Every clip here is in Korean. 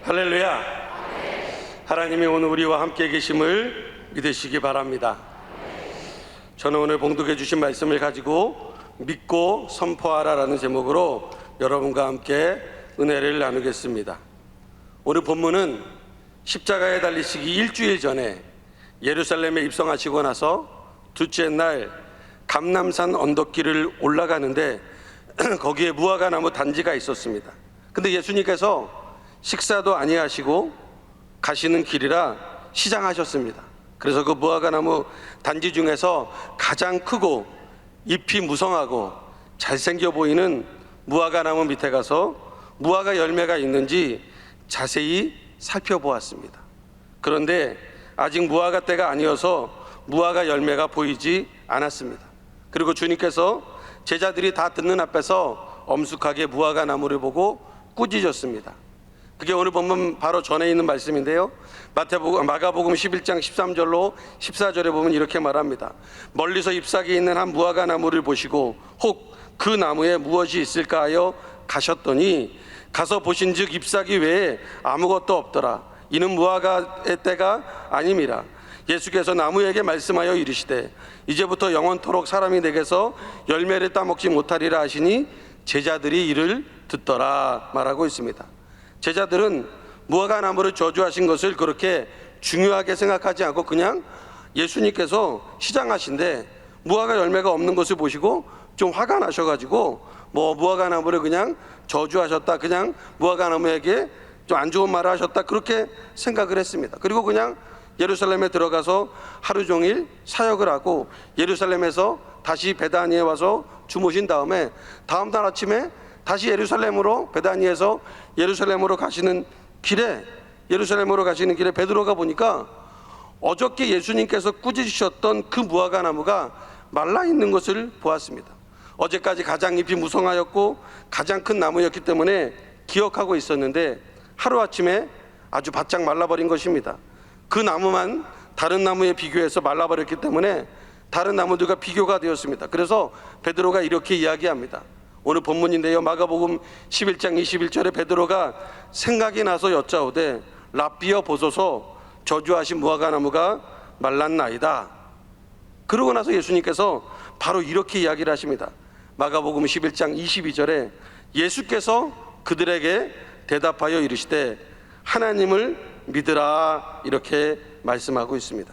할렐루야. 하나님이 오늘 우리와 함께 계심을 믿으시기 바랍니다. 저는 오늘 봉독해 주신 말씀을 가지고 믿고 선포하라라는 제목으로 여러분과 함께 은혜를 나누겠습니다. 오늘 본문은 십자가에 달리시기 일주일 전에 예루살렘에 입성하시고 나서 둘째 날 감람산 언덕길을 올라가는데 거기에 무화과나무 단지가 있었습니다. 근데 예수님께서 식사도 아니하시고 가시는 길이라 시장하셨습니다. 그래서 그 무화과나무 단지 중에서 가장 크고 잎이 무성하고 잘생겨 보이는 무화과나무 밑에 가서 무화과 열매가 있는지 자세히 살펴보았습니다. 그런데 아직 무화과 때가 아니어서 무화과 열매가 보이지 않았습니다. 그리고 주님께서 제자들이 다 듣는 앞에서 엄숙하게 무화과 나무를 보고 꾸짖었습니다. 그게 오늘 본문 바로 전에 있는 말씀인데요, 마가복음 11장 13절로 14절에 보면 이렇게 말합니다. 멀리서 잎사귀 있는 한 무화과 나무를 보시고 혹 그 나무에 무엇이 있을까 하여 가셨더니 가서 보신즉 잎사귀 외에 아무것도 없더라. 이는 무화과의 때가 아님이라. 예수께서 나무에게 말씀하여 이르시되 이제부터 영원토록 사람이 내게서 열매를 따먹지 못하리라 하시니 제자들이 이를 듣더라 말하고 있습니다. 제자들은 무화과 나무를 저주하신 것을 그렇게 중요하게 생각하지 않고 그냥 예수님께서 시장하신데 무화과 열매가 없는 것을 보시고 좀 화가 나셔가지고 무화과 나무를 그냥 저주하셨다, 그냥 무화과 나무에게 좀 안 좋은 말을 하셨다, 그렇게 생각을 했습니다. 그리고 그냥 예루살렘에 들어가서 하루 종일 사역을 하고 예루살렘에서 다시 베다니에 와서 주무신 다음에 다음 날 아침에 다시 예루살렘으로, 베다니에서 예루살렘으로 가시는 길에 베드로가 보니까 어저께 예수님께서 꾸짖으셨던 그 무화과 나무가 말라 있는 것을 보았습니다. 어제까지 가장 잎이 무성하였고 가장 큰 나무였기 때문에 기억하고 있었는데 하루아침에 아주 바짝 말라버린 것입니다. 그 나무만 다른 나무에 비교해서 말라버렸기 때문에 다른 나무들과 비교가 되었습니다. 그래서 베드로가 이렇게 이야기합니다. 오늘 본문인데요, 마가복음 11장 21절에 베드로가 생각이 나서 여짜오되 랍비여 보소서 저주하신 무화과 나무가 말랐나이다. 그러고 나서 예수님께서 바로 이렇게 이야기를 하십니다. 마가복음 11장 22절에 예수께서 그들에게 대답하여 이르시되 하나님을 믿으라, 이렇게 말씀하고 있습니다.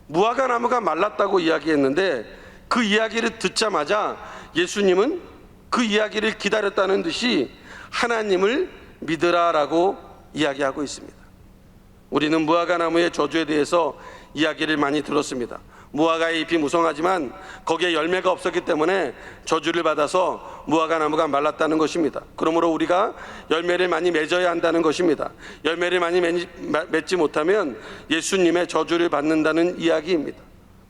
무화과 나무가 말랐다고 이야기했는데 그 이야기를 듣자마자 예수님은 그 이야기를 기다렸다는 듯이 하나님을 믿으라라고 이야기하고 있습니다. 우리는 무화과 나무의 저주에 대해서 이야기를 많이 들었습니다. 무화과의 잎이 무성하지만 거기에 열매가 없었기 때문에 저주를 받아서 무화과 나무가 말랐다는 것입니다. 그러므로 우리가 열매를 많이 맺어야 한다는 것입니다. 열매를 많이 맺지 못하면 예수님의 저주를 받는다는 이야기입니다.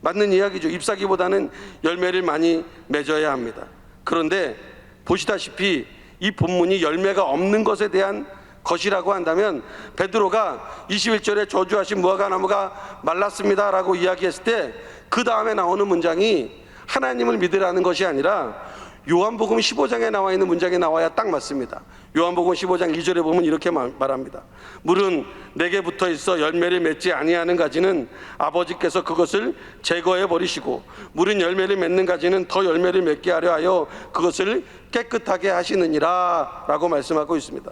맞는 이야기죠. 잎사귀보다는 열매를 많이 맺어야 합니다. 그런데 보시다시피 이 본문이 열매가 없는 것에 대한 것이라고 한다면 베드로가 21절에 저주하신 무화과 나무가 말랐습니다 라고 이야기했을 때 그 다음에 나오는 문장이 하나님을 믿으라는 것이 아니라 요한복음 15장에 나와 있는 문장이 나와야 딱 맞습니다. 요한복음 15장 2절에 보면 이렇게 말합니다. 물은 내게 붙어 있어 열매를 맺지 아니하는 가지는 아버지께서 그것을 제거해 버리시고 물은 열매를 맺는 가지는 더 열매를 맺게 하려 하여 그것을 깨끗하게 하시느니라 라고 말씀하고 있습니다.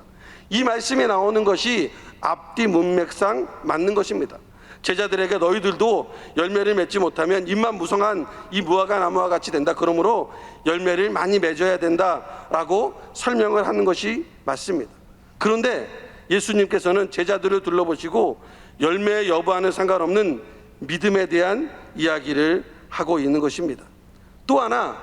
이 말씀에 나오는 것이 앞뒤 문맥상 맞는 것입니다. 제자들에게 너희들도 열매를 맺지 못하면 잎만 무성한 이 무화과 나무와 같이 된다, 그러므로 열매를 많이 맺어야 된다라고 설명을 하는 것이 맞습니다. 그런데 예수님께서는 제자들을 둘러보시고 열매 여부와는 상관없는 믿음에 대한 이야기를 하고 있는 것입니다. 또 하나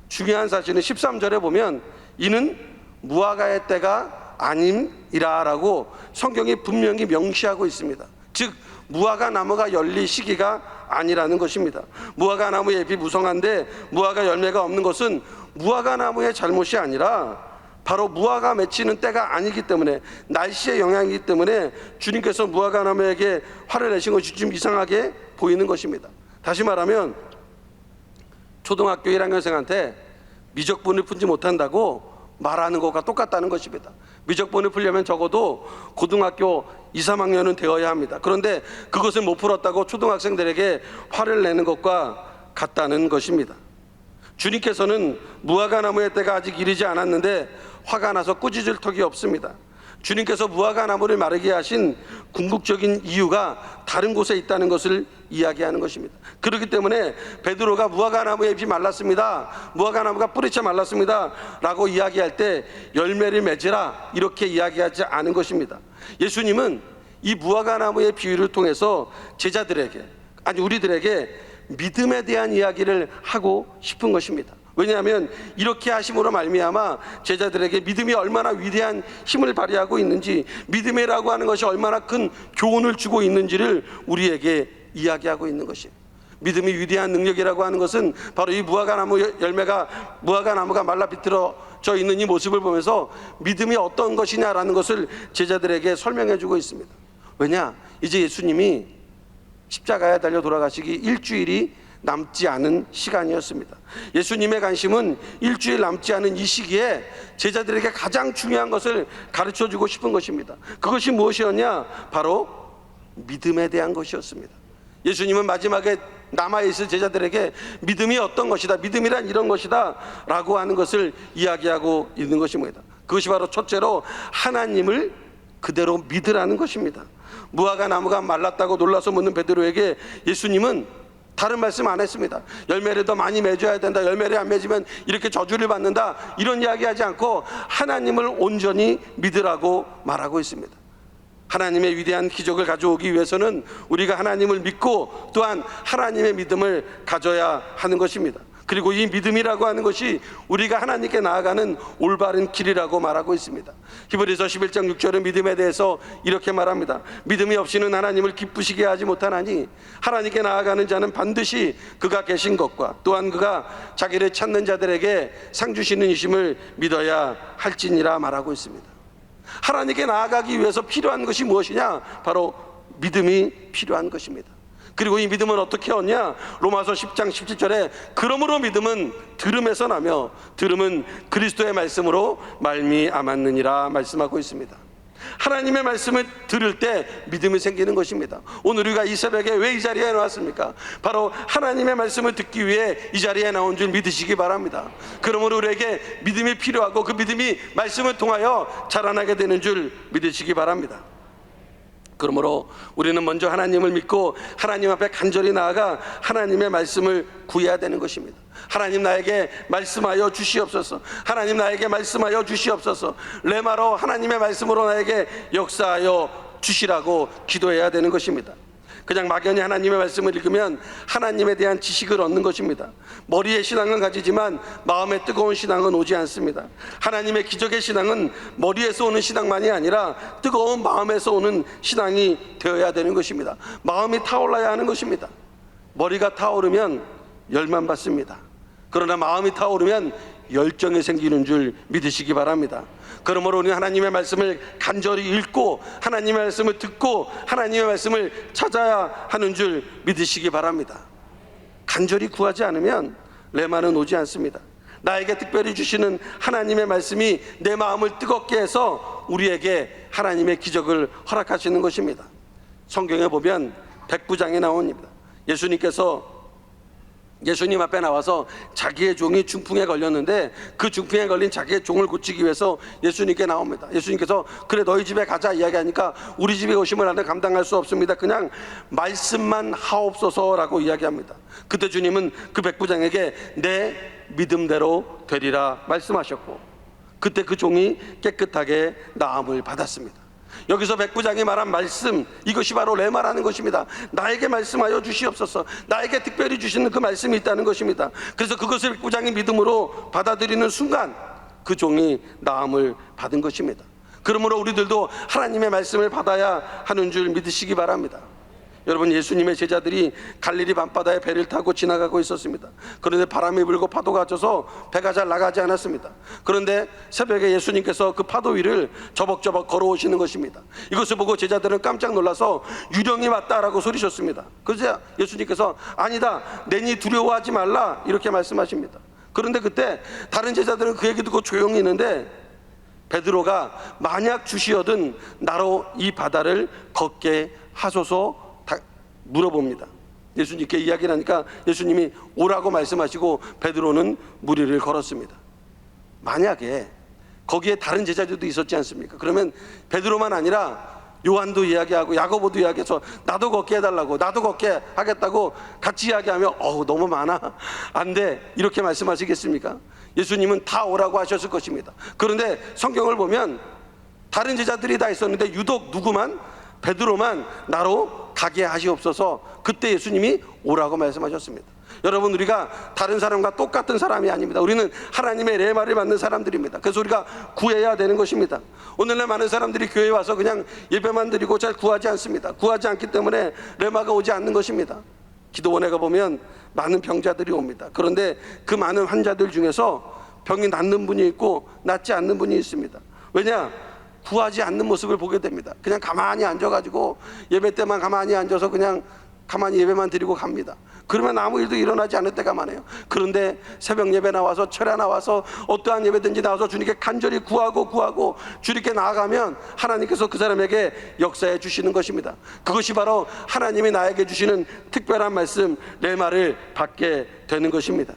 중요한 사실은 13절에 보면 이는 무화과의 때가 아님이라 라고 성경이 분명히 명시하고 있습니다. 즉 무화과 나무가 열릴 시기가 아니라는 것입니다. 무화과 나무의 잎이 무성한데 무화과 열매가 없는 것은 무화과 나무의 잘못이 아니라 바로 무화과 맺히는 때가 아니기 때문에, 날씨의 영향이기 때문에 주님께서 무화과 나무에게 화를 내신 것이 좀 이상하게 보이는 것입니다. 다시 말하면 초등학교 1학년생한테 미적분을 풀지 못한다고 말하는 것과 똑같다는 것입니다. 미적분을 풀려면 적어도 고등학교 2, 3학년은 되어야 합니다. 그런데 그것을 못 풀었다고 초등학생들에게 화를 내는 것과 같다는 것입니다. 주님께서는 무화과나무의 때가 아직 이르지 않았는데 화가 나서 꾸짖을 턱이 없습니다. 주님께서 무화과나무를 마르게 하신 궁극적인 이유가 다른 곳에 있다는 것을 이야기하는 것입니다. 그렇기 때문에 베드로가 무화과나무의 잎이 말랐습니다, 무화과나무가 뿌리채 말랐습니다 라고 이야기할 때 열매를 맺으라 이렇게 이야기하지 않은 것입니다. 예수님은 이 무화과나무의 비유를 통해서 제자들에게, 아니 우리들에게 믿음에 대한 이야기를 하고 싶은 것입니다. 왜냐하면 이렇게 하심으로 말미암아 제자들에게 믿음이 얼마나 위대한 힘을 발휘하고 있는지, 믿음이라고 하는 것이 얼마나 큰 교훈을 주고 있는지를 우리에게 이야기하고 있는 것이에요. 믿음이 위대한 능력이라고 하는 것은 바로 이 무화과나무가 말라 비틀어져 있는 이 모습을 보면서 믿음이 어떤 것이냐라는 것을 제자들에게 설명해 주고 있습니다. 왜냐? 이제 예수님이 십자가에 달려 돌아가시기 일주일이 남지 않은 시간이었습니다. 예수님의 관심은 일주일 남지 않은 이 시기에 제자들에게 가장 중요한 것을 가르쳐주고 싶은 것입니다. 그것이 무엇이었냐? 바로 믿음에 대한 것이었습니다. 예수님은 마지막에 남아있을 제자들에게 믿음이 어떤 것이다, 믿음이란 이런 것이다 라고 하는 것을 이야기하고 있는 것입니다. 그것이 바로 첫째로 하나님을 그대로 믿으라는 것입니다. 무화과나무가 말랐다고 놀라서 묻는 베드로에게 예수님은 다른 말씀 안 했습니다. 열매를 더 많이 맺어야 된다, 열매를 안 맺으면 이렇게 저주를 받는다, 이런 이야기하지 않고 하나님을 온전히 믿으라고 말하고 있습니다. 하나님의 위대한 기적을 가져오기 위해서는 우리가 하나님을 믿고 또한 하나님의 믿음을 가져야 하는 것입니다. 그리고 이 믿음이라고 하는 것이 우리가 하나님께 나아가는 올바른 길이라고 말하고 있습니다. 히브리서 11장 6절은 믿음에 대해서 이렇게 말합니다. 믿음이 없이는 하나님을 기쁘시게 하지 못하나니 하나님께 나아가는 자는 반드시 그가 계신 것과 또한 그가 자기를 찾는 자들에게 상 주시는 이심을 믿어야 할지니라 말하고 있습니다. 하나님께 나아가기 위해서 필요한 것이 무엇이냐? 바로 믿음이 필요한 것입니다. 그리고 이 믿음은 어떻게 얻냐? 로마서 10장 17절에 그러므로 믿음은 들음에서 나며 들음은 그리스도의 말씀으로 말미암았느니라 말씀하고 있습니다. 하나님의 말씀을 들을 때 믿음이 생기는 것입니다. 오늘 우리가 이 새벽에 왜 이 자리에 나왔습니까? 바로 하나님의 말씀을 듣기 위해 이 자리에 나온 줄 믿으시기 바랍니다. 그러므로 우리에게 믿음이 필요하고 그 믿음이 말씀을 통하여 자라나게 되는 줄 믿으시기 바랍니다. 그러므로 우리는 먼저 하나님을 믿고 하나님 앞에 간절히 나아가 하나님의 말씀을 구해야 되는 것입니다. 하나님 나에게 말씀하여 주시옵소서, 하나님 나에게 말씀하여 주시옵소서, 레마로 하나님의 말씀으로 나에게 역사하여 주시라고 기도해야 되는 것입니다. 그냥 막연히 하나님의 말씀을 읽으면 하나님에 대한 지식을 얻는 것입니다. 머리에 신앙은 가지지만 마음에 뜨거운 신앙은 오지 않습니다. 하나님의 기적의 신앙은 머리에서 오는 신앙만이 아니라 뜨거운 마음에서 오는 신앙이 되어야 되는 것입니다. 마음이 타올라야 하는 것입니다. 머리가 타오르면 열만 받습니다. 그러나 마음이 타오르면 열정이 생기는 줄 믿으시기 바랍니다. 그러므로 우리는 하나님의 말씀을 간절히 읽고 하나님의 말씀을 듣고 하나님의 말씀을 찾아야 하는 줄 믿으시기 바랍니다. 간절히 구하지 않으면 레마는 오지 않습니다. 나에게 특별히 주시는 하나님의 말씀이 내 마음을 뜨겁게 해서 우리에게 하나님의 기적을 허락하시는 것입니다. 성경에 보면 백부장에 나옵니다. 예수님 앞에 나와서 자기의 종이 중풍에 걸렸는데 그 중풍에 걸린 자기의 종을 고치기 위해서 예수님께 나옵니다. 예수님께서 그래 너희 집에 가자 이야기하니까 우리 집에 오시면 나는 감당할 수 없습니다, 그냥 말씀만 하옵소서라고 이야기합니다. 그때 주님은 그 백부장에게 내 믿음대로 되리라 말씀하셨고 그때 그 종이 깨끗하게 나음을 받았습니다. 여기서 백부장이 말한 말씀, 이것이 바로 레마라는 것입니다. 나에게 말씀하여 주시옵소서, 나에게 특별히 주시는 그 말씀이 있다는 것입니다. 그래서 그것을 백부장이 믿음으로 받아들이는 순간 그 종이 나음을 받은 것입니다. 그러므로 우리들도 하나님의 말씀을 받아야 하는 줄 믿으시기 바랍니다. 여러분, 예수님의 제자들이 갈릴리 밤바다에 배를 타고 지나가고 있었습니다. 그런데 바람이 불고 파도가 쳐서 배가 잘 나가지 않았습니다. 그런데 새벽에 예수님께서 그 파도 위를 저벅저벅 걸어오시는 것입니다. 이것을 보고 제자들은 깜짝 놀라서 유령이 왔다라고 소리쳤습니다. 그래서 예수님께서 아니다, 내니 두려워하지 말라 이렇게 말씀하십니다. 그런데 그때 다른 제자들은 그 얘기 듣고 조용히 있는데 베드로가 만약 주시어든 나로 이 바다를 걷게 하소서 물어봅니다. 예수님께 이야기를 하니까 예수님이 오라고 말씀하시고 베드로는 물 위를 걸었습니다. 만약에 거기에 다른 제자들도 있었지 않습니까? 그러면 베드로만 아니라 요한도 이야기하고 야고보도 이야기해서 나도 걷게 해달라고, 나도 걷게 하겠다고 같이 이야기하면 너무 많아, 안 돼, 이렇게 말씀하시겠습니까? 예수님은 다 오라고 하셨을 것입니다. 그런데 성경을 보면 다른 제자들이 다 있었는데 유독 누구만, 베드로만 나로 가게 하시옵소서, 그때 예수님이 오라고 말씀하셨습니다. 여러분, 우리가 다른 사람과 똑같은 사람이 아닙니다. 우리는 하나님의 레마를 받는 사람들입니다. 그래서 우리가 구해야 되는 것입니다. 오늘날 많은 사람들이 교회에 와서 그냥 예배만 드리고 잘 구하지 않습니다. 구하지 않기 때문에 레마가 오지 않는 것입니다. 기도원에 가보면 많은 병자들이 옵니다. 그런데 그 많은 환자들 중에서 병이 낫는 분이 있고 낫지 않는 분이 있습니다. 왜냐? 구하지 않는 모습을 보게 됩니다. 그냥 가만히 앉아가지고 예배 때만 가만히 앉아서 그냥 가만히 예배만 드리고 갑니다. 그러면 아무 일도 일어나지 않을 때가 많아요. 그런데 새벽 예배 나와서, 철야 나와서, 어떠한 예배든지 나와서 주님께 간절히 구하고 주님께 나아가면 하나님께서 그 사람에게 역사해 주시는 것입니다. 그것이 바로 하나님이 나에게 주시는 특별한 말씀, 레마를 받게 되는 것입니다.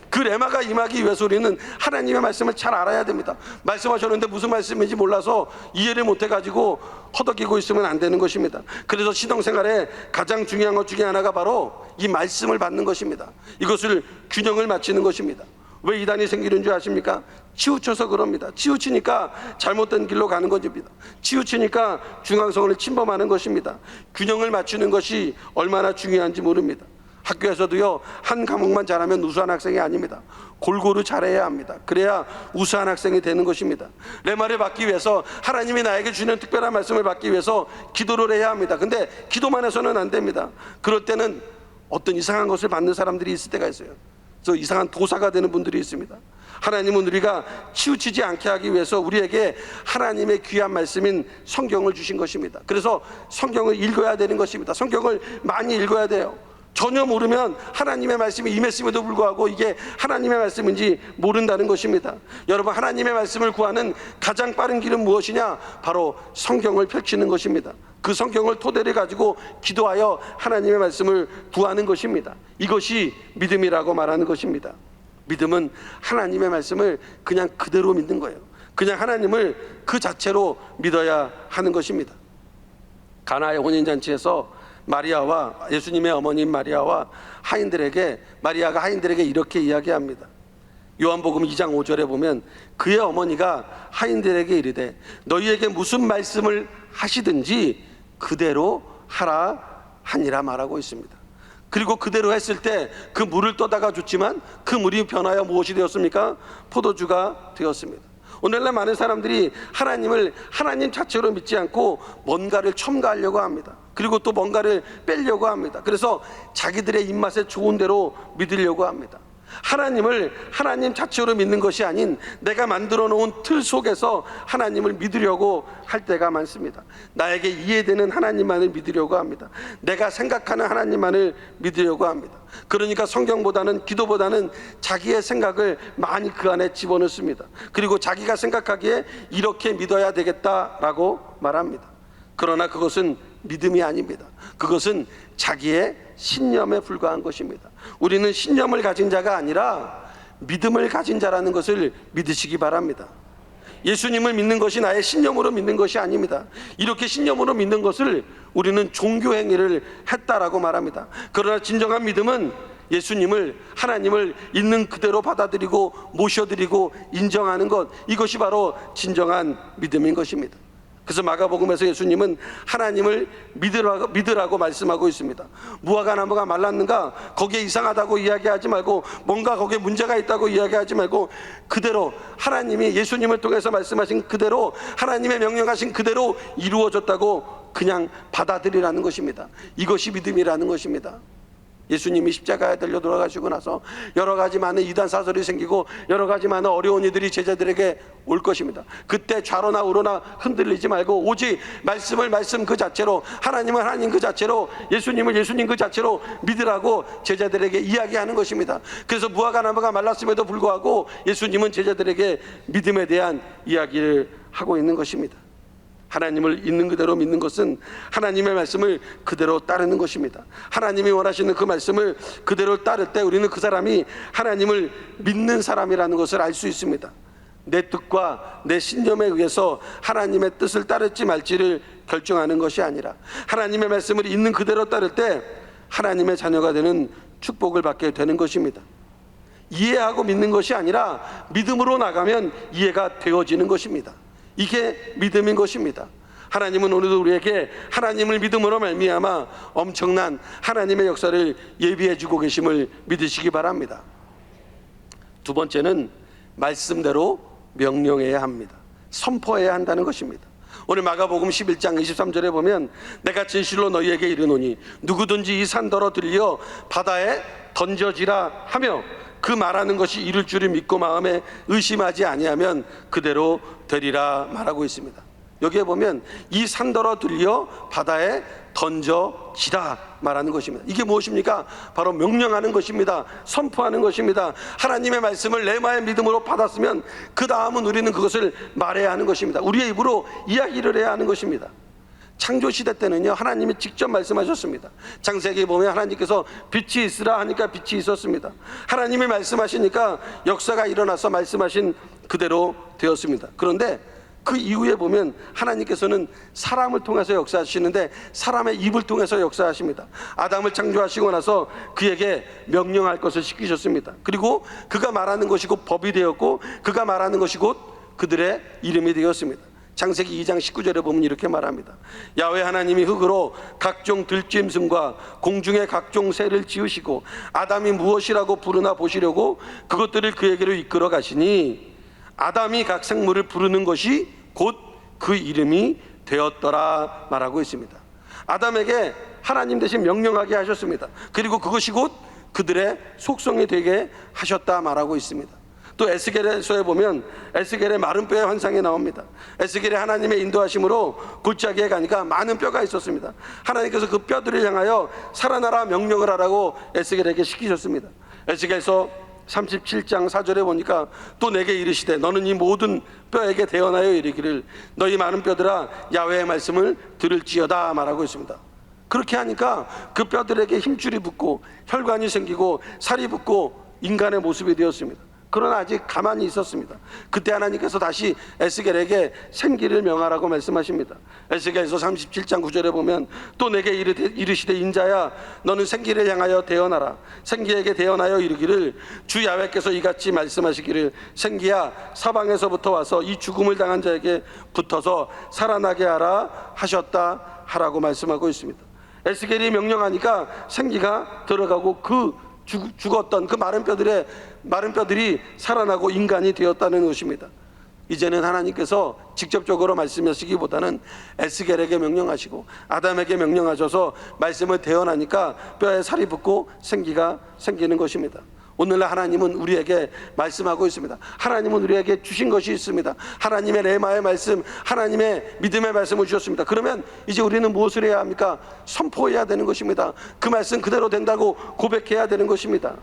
그 레마가 임하기 위해서 우리는 하나님의 말씀을 잘 알아야 됩니다. 말씀하셨는데 무슨 말씀인지 몰라서 이해를 못해가지고 허덕이고 있으면 안 되는 것입니다. 그래서 신앙생활에 가장 중요한 것 중에 하나가 바로 이 말씀을 받는 것입니다. 이것을 균형을 맞추는 것입니다. 왜 이단이 생기는 줄 아십니까? 치우쳐서 그럽니다. 치우치니까 잘못된 길로 가는 것입니다. 치우치니까 중앙성을 침범하는 것입니다. 균형을 맞추는 것이 얼마나 중요한지 모릅니다. 학교에서도요, 한 과목만 잘하면 우수한 학생이 아닙니다. 골고루 잘해야 합니다. 그래야 우수한 학생이 되는 것입니다. 레마를 받기 위해서, 하나님이 나에게 주는 특별한 말씀을 받기 위해서 기도를 해야 합니다. 근데 기도만 해서는 안 됩니다. 그럴 때는 어떤 이상한 것을 받는 사람들이 있을 때가 있어요. 그래서 이상한 도사가 되는 분들이 있습니다. 하나님은 우리가 치우치지 않게 하기 위해서 우리에게 하나님의 귀한 말씀인 성경을 주신 것입니다. 그래서 성경을 읽어야 되는 것입니다. 성경을 많이 읽어야 돼요. 전혀 모르면 하나님의 말씀이 임했음에도 불구하고 이게 하나님의 말씀인지 모른다는 것입니다. 여러분, 하나님의 말씀을 구하는 가장 빠른 길은 무엇이냐? 바로 성경을 펼치는 것입니다. 그 성경을 토대를 가지고 기도하여 하나님의 말씀을 구하는 것입니다. 이것이 믿음이라고 말하는 것입니다. 믿음은 하나님의 말씀을 그냥 그대로 믿는 거예요. 그냥 하나님을 그 자체로 믿어야 하는 것입니다. 가나의 혼인잔치에서 마리아와 예수님의 어머니인 마리아와 하인들에게, 마리아가 하인들에게 이렇게 이야기합니다. 요한복음 2장 5절에 보면 그의 어머니가 하인들에게 이르되 너희에게 무슨 말씀을 하시든지 그대로 하라 하니라 말하고 있습니다. 그리고 그대로 했을 때 그 물을 떠다가 줬지만 그 물이 변하여 무엇이 되었습니까? 포도주가 되었습니다. 오늘날 많은 사람들이 하나님을 하나님 자체로 믿지 않고 뭔가를 첨가하려고 합니다. 그리고 또 뭔가를 빼려고 합니다. 그래서 자기들의 입맛에 좋은 대로 믿으려고 합니다. 하나님을 하나님 자체로 믿는 것이 아닌 내가 만들어 놓은 틀 속에서 하나님을 믿으려고 할 때가 많습니다. 나에게 이해되는 하나님만을 믿으려고 합니다. 내가 생각하는 하나님만을 믿으려고 합니다. 그러니까 성경보다는, 기도보다는 자기의 생각을 많이 그 안에 집어넣습니다. 그리고 자기가 생각하기에 이렇게 믿어야 되겠다라고 말합니다. 그러나 그것은 믿음이 아닙니다. 그것은 자기의 신념에 불과한 것입니다. 우리는 신념을 가진 자가 아니라 믿음을 가진 자라는 것을 믿으시기 바랍니다. 예수님을 믿는 것이 나의 신념으로 믿는 것이 아닙니다. 이렇게 신념으로 믿는 것을 우리는 종교 행위를 했다라고 말합니다. 그러나 진정한 믿음은 예수님을, 하나님을 있는 그대로 받아들이고 모셔드리고 인정하는 것, 이것이 바로 진정한 믿음인 것입니다. 그래서 마가복음에서 예수님은 하나님을 믿으라고 말씀하고 있습니다. 무화과 나무가 말랐는가? 거기에 이상하다고 이야기하지 말고, 뭔가 거기에 문제가 있다고 이야기하지 말고, 그대로 하나님이 예수님을 통해서 말씀하신 그대로, 하나님의 명령하신 그대로 이루어졌다고 그냥 받아들이라는 것입니다. 이것이 믿음이라는 것입니다. 예수님이 십자가에 달려 돌아가시고 나서 여러 가지 많은 이단 사설이 생기고 여러 가지 많은 어려운 이들이 제자들에게 올 것입니다. 그때 좌로나 우로나 흔들리지 말고 오직 말씀을 말씀 그 자체로, 하나님을 하나님 그 자체로, 예수님을 예수님 그 자체로 믿으라고 제자들에게 이야기하는 것입니다. 그래서 무화과 나무가 말랐음에도 불구하고 예수님은 제자들에게 믿음에 대한 이야기를 하고 있는 것입니다. 하나님을 있는 그대로 믿는 것은 하나님의 말씀을 그대로 따르는 것입니다. 하나님이 원하시는 그 말씀을 그대로 따를 때 우리는 그 사람이 하나님을 믿는 사람이라는 것을 알 수 있습니다. 내 뜻과 내 신념에 의해서 하나님의 뜻을 따를지 말지를 결정하는 것이 아니라 하나님의 말씀을 있는 그대로 따를 때 하나님의 자녀가 되는 축복을 받게 되는 것입니다. 이해하고 믿는 것이 아니라 믿음으로 나가면 이해가 되어지는 것입니다. 이게 믿음인 것입니다. 하나님은 오늘도 우리에게 하나님을 믿음으로 말미암아 엄청난 하나님의 역사를 예비해 주고 계심을 믿으시기 바랍니다. 두 번째는 말씀대로 명령해야 합니다. 선포해야 한다는 것입니다. 오늘 마가복음 11장 23절에 보면 내가 진실로 너희에게 이르노니 누구든지 이 산더러 들려 바다에 던져지라 하며 그 말하는 것이 이룰 줄을 믿고 마음에 의심하지 아니하면 그대로 되리라 말하고 있습니다. 여기에 보면 이 산더러 들려 바다에 던져지라 말하는 것입니다. 이게 무엇입니까? 바로 명령하는 것입니다. 선포하는 것입니다. 하나님의 말씀을 레마의 믿음으로 받았으면 그 다음은 우리는 그것을 말해야 하는 것입니다. 우리의 입으로 이야기를 해야 하는 것입니다. 창조시대 때는요, 하나님이 직접 말씀하셨습니다. 창세기에 보면 하나님께서 빛이 있으라 하니까 빛이 있었습니다. 하나님이 말씀하시니까 역사가 일어나서 말씀하신 그대로 되었습니다. 그런데 그 이후에 보면 하나님께서는 사람을 통해서 역사하시는데 사람의 입을 통해서 역사하십니다. 아담을 창조하시고 나서 그에게 명령할 것을 시키셨습니다. 그리고 그가 말하는 것이 곧 법이 되었고 그가 말하는 것이 곧 그들의 이름이 되었습니다. 창세기 2장 19절에 보면 이렇게 말합니다. 야훼 하나님이 흙으로 각종 들짐승과 공중의 각종 새를 지으시고 아담이 무엇이라고 부르나 보시려고 그것들을 그에게로 이끌어 가시니 아담이 각 생물을 부르는 것이 곧 그 이름이 되었더라 말하고 있습니다. 아담에게 하나님 대신 명령하게 하셨습니다. 그리고 그것이 곧 그들의 속성이 되게 하셨다 말하고 있습니다. 또 에스겔서에 보면 에스겔의 마른 뼈의 환상이 나옵니다. 에스겔이 하나님의 인도하심으로 골짜기에 가니까 많은 뼈가 있었습니다. 하나님께서 그 뼈들을 향하여 살아나라 명령을 하라고 에스겔에게 시키셨습니다. 에스겔서 37장 4절에 보니까 또 내게 이르시되 너는 이 모든 뼈에게 대언하여 이르기를 너희 많은 뼈들아 야훼의 말씀을 들을지어다 말하고 있습니다. 그렇게 하니까 그 뼈들에게 힘줄이 붙고 혈관이 생기고 살이 붙고 인간의 모습이 되었습니다. 그러나 아직 가만히 있었습니다. 그때 하나님께서 다시 에스겔에게 생기를 명하라고 말씀하십니다. 에스겔서 37장 9절에 보면 또 내게 이르시되 인자야 너는 생기를 향하여 대언하라. 생기에게 대언하여 이르기를 주 야훼께서 이같이 말씀하시기를 생기야 사방에서부터 와서 이 죽음을 당한 자에게 붙어서 살아나게 하라 하셨다 하라고 말씀하고 있습니다. 에스겔이 명령하니까 생기가 들어가고 그 죽었던 그 마른 뼈들이 살아나고 인간이 되었다는 것입니다. 이제는 하나님께서 직접적으로 말씀하시기보다는 에스겔에게 명령하시고 아담에게 명령하셔서 말씀을 대언하니까 뼈에 살이 붙고 생기가 생기는 것입니다. 오늘날 하나님은 우리에게 말씀하고 있습니다. 하나님은 우리에게 주신 것이 있습니다. 하나님의 레마의 말씀, 하나님의 믿음의 말씀을 주셨습니다. 그러면 이제 우리는 무엇을 해야 합니까? 선포해야 되는 것입니다. 그 말씀 그대로 된다고 고백해야 되는 것입니다.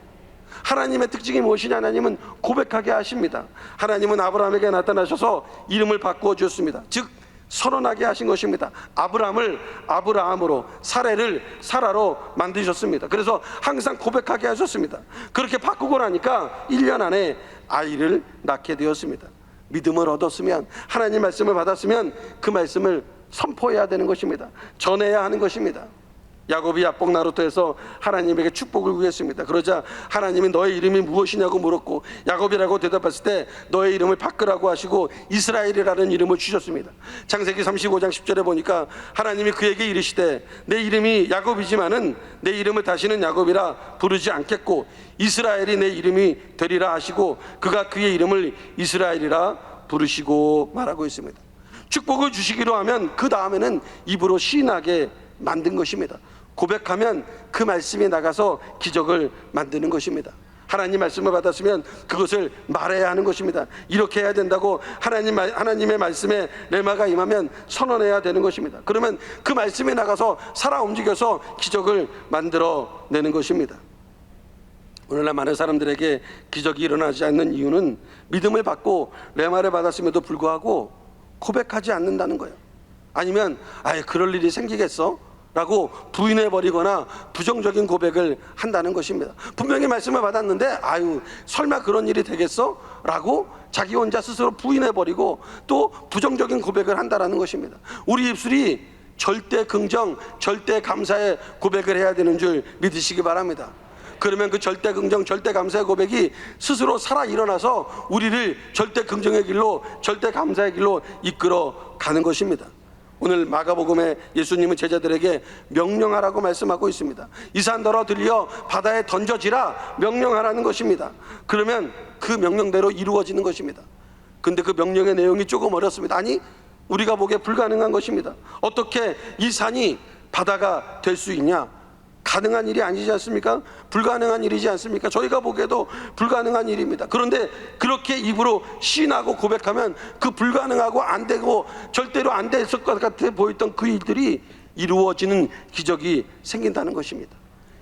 하나님의 특징이 무엇이냐? 하나님은 고백하게 하십니다. 하나님은 아브라함에게 나타나셔서 이름을 바꾸어 주셨습니다. 즉 선언하게 하신 것입니다. 아브라함을 아브라함으로, 사례를 사라로 만드셨습니다. 그래서 항상 고백하게 하셨습니다. 그렇게 바꾸고 나니까 1년 안에 아이를 낳게 되었습니다. 믿음을 얻었으면, 하나님 말씀을 받았으면 그 말씀을 선포해야 되는 것입니다. 전해야 하는 것입니다. 야곱이 야복 나루터에서 하나님에게 축복을 구했습니다. 그러자 하나님이 너의 이름이 무엇이냐고 물었고 야곱이라고 대답했을 때 너의 이름을 바꾸라고 하시고 이스라엘이라는 이름을 주셨습니다. 창세기 35장 10절에 보니까 하나님이 그에게 이르시되 내 이름이 야곱이지만은 내 이름을 다시는 야곱이라 부르지 않겠고 이스라엘이 내 이름이 되리라 하시고 그가 그의 이름을 이스라엘이라 부르시고 말하고 있습니다. 축복을 주시기로 하면 그 다음에는 입으로 시인하게 만든 것입니다. 고백하면 그 말씀이 나가서 기적을 만드는 것입니다. 하나님 말씀을 받았으면 그것을 말해야 하는 것입니다. 이렇게 해야 된다고 하나님의 말씀에 레마가 임하면 선언해야 되는 것입니다. 그러면 그 말씀이 나가서 살아 움직여서 기적을 만들어내는 것입니다. 오늘날 많은 사람들에게 기적이 일어나지 않는 이유는 믿음을 받고 레마를 받았음에도 불구하고 고백하지 않는다는 거예요. 아니면 아예 그럴 일이 생기겠어? 라고 부인해버리거나 부정적인 고백을 한다는 것입니다. 분명히 말씀을 받았는데 아유 설마 그런 일이 되겠어? 라고 자기 혼자 스스로 부인해버리고 또 부정적인 고백을 한다는 것입니다. 우리 입술이 절대 긍정, 절대 감사의 고백을 해야 되는 줄 믿으시기 바랍니다. 그러면 그 절대 긍정, 절대 감사의 고백이 스스로 살아 일어나서 우리를 절대 긍정의 길로, 절대 감사의 길로 이끌어 가는 것입니다. 오늘 마가복음에 예수님은 제자들에게 명령하라고 말씀하고 있습니다. 이 산더러 들려 바다에 던져지라 명령하라는 것입니다. 그러면 그 명령대로 이루어지는 것입니다. 근데 그 명령의 내용이 조금 어렵습니다. 아니 우리가 보기에 불가능한 것입니다. 어떻게 이 산이 바다가 될 수 있냐? 가능한 일이 아니지 않습니까? 불가능한 일이지 않습니까? 저희가 보기에도 불가능한 일입니다. 그런데 그렇게 입으로 시인하고 고백하면 그 불가능하고 안 되고 절대로 안 됐을 것 같아 보였던 그 일들이 이루어지는 기적이 생긴다는 것입니다.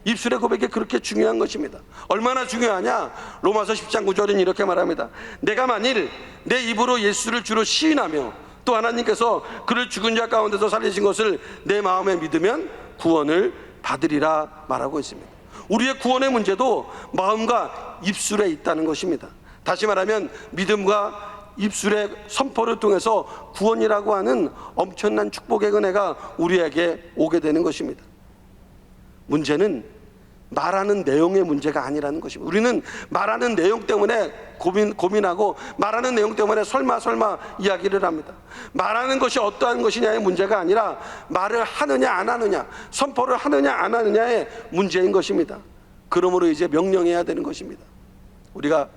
입술의 고백이 그렇게 중요한 것입니다. 얼마나 중요하냐? 로마서 10장 9절은 이렇게 말합니다. 내가 만일 내 입으로 예수를 주로 시인하며 또 하나님께서 그를 죽은 자 가운데서 살리신 것을 내 마음에 믿으면 구원을 받으리라 말하고 있습니다. 우리의 구원의 문제도 마음과 입술에 있다는 것입니다. 다시 말하면 믿음과 입술의 선포를 통해서 구원이라고 하는 엄청난 축복의 은혜가 우리에게 오게 되는 것입니다. 문제는 말하는 내용의 문제가 아니라는 것입니다. 우리는 말하는 내용 때문에 고민하고 말하는 내용 때문에 설마 이야기를 합니다. 말하는 것이 어떠한 것이냐의 문제가 아니라 말을 하느냐 안 하느냐, 선포를 하느냐 안 하느냐의 문제인 것입니다. 그러므로 이제 명령해야 되는 것입니다. 우리가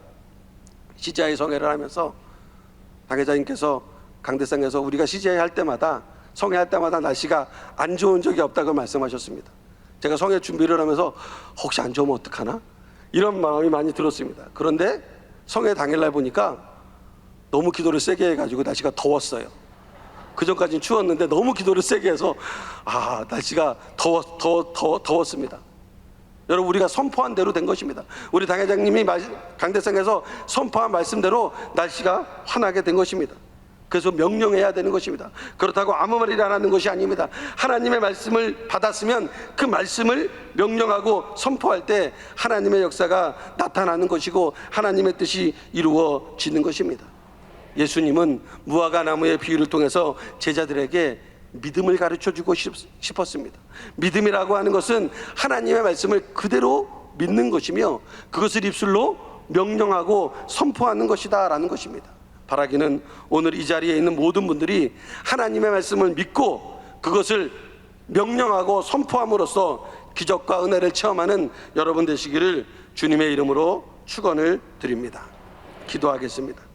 CGI 성회를 하면서 당회자님께서 강대상에서 우리가 CGI 할 때마다 성회할 때마다 날씨가 안 좋은 적이 없다고 말씀하셨습니다. 제가 성회 준비를 하면서 혹시 안 좋으면 어떡하나? 이런 마음이 많이 들었습니다. 그런데 성회 당일날 보니까 너무 기도를 세게 해가지고 날씨가 더웠어요. 그전까지는 추웠는데 너무 기도를 세게 해서 날씨가 더웠습니다. 여러분 우리가 선포한 대로 된 것입니다. 우리 당회장님이 강대상에서 선포한 말씀대로 날씨가 환하게 된 것입니다. 그래서 명령해야 되는 것입니다. 그렇다고 아무 말이나 하는 것이 아닙니다. 하나님의 말씀을 받았으면 그 말씀을 명령하고 선포할 때 하나님의 역사가 나타나는 것이고 하나님의 뜻이 이루어지는 것입니다. 예수님은 무화과 나무의 비유를 통해서 제자들에게 믿음을 가르쳐주고 싶었습니다. 믿음이라고 하는 것은 하나님의 말씀을 그대로 믿는 것이며 그것을 입술로 명령하고 선포하는 것이다 라는 것입니다. 바라기는 오늘 이 자리에 있는 모든 분들이 하나님의 말씀을 믿고 그것을 명령하고 선포함으로써 기적과 은혜를 체험하는 여러분 되시기를 주님의 이름으로 축원을 드립니다. 기도하겠습니다.